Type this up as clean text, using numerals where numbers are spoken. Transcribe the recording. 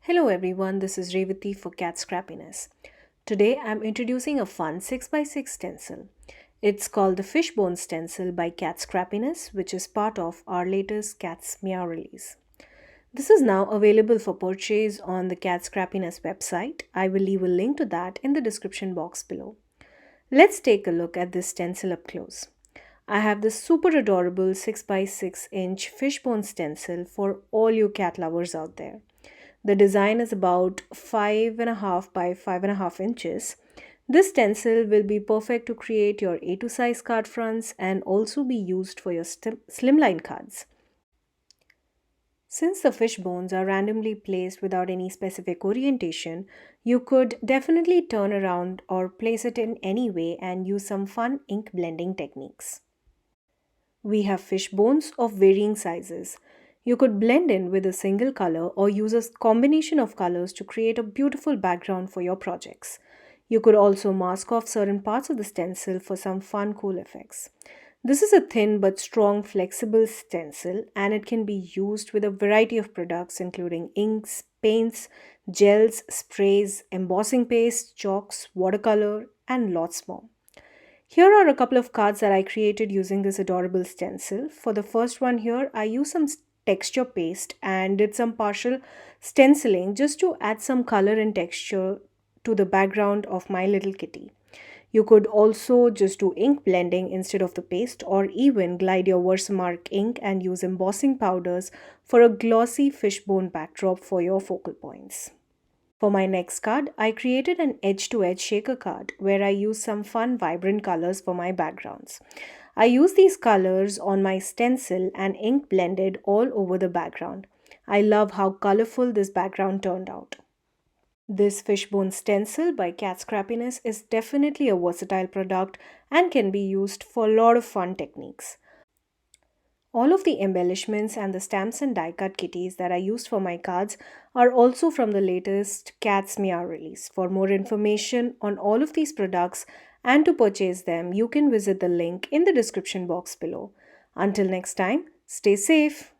Hello everyone, this is Revati for Kat Scrappiness. Today I'm introducing a fun 6x6 stencil. It's called the Fish Bone Stencil by Kat Scrappiness, which is part of our latest Cat's Meow release. This is now available for purchase on the Kat Scrappiness website. I will leave a link to that in the description box below. Let's take a look at this stencil up close. I have this super adorable 6x6 inch fishbone stencil for all you cat lovers out there. The design is about 5.5 by 5.5 inches. This stencil will be perfect to create your A2 size card fronts and also be used for your slimline cards. Since the fish bones are randomly placed without any specific orientation, you could definitely turn around or place it in any way and use some fun ink blending techniques. We have fish bones of varying sizes. You could blend in with a single color or use a combination of colors to create a beautiful background for your projects. You could also mask off certain parts of the stencil for some fun, cool effects. This is a thin but strong, flexible stencil and it can be used with a variety of products including inks, paints, gels, sprays, embossing paste, chalks, watercolor, and lots more. Here are a couple of cards that I created using this adorable stencil. For the first one here, I used some texture paste and did some partial stenciling just to add some color and texture to the background of my little kitty. You could also just do ink blending instead of the paste or even glide your Versamark ink and use embossing powders for a glossy fishbone backdrop for your focal points. For my next card, I created an edge-to-edge shaker card where I used some fun vibrant colors for my backgrounds. I used these colors on my stencil and ink blended all over the background. I love how colorful this background turned out. This fishbone stencil by Kat Scrappiness is definitely a versatile product and can be used for a lot of fun techniques. All of the embellishments and the stamps and die cut kitties that I used for my cards are also from the latest Cat's Meow release. For more information on all of these products and to purchase them, you can visit the link in the description box below. Until next time, stay safe.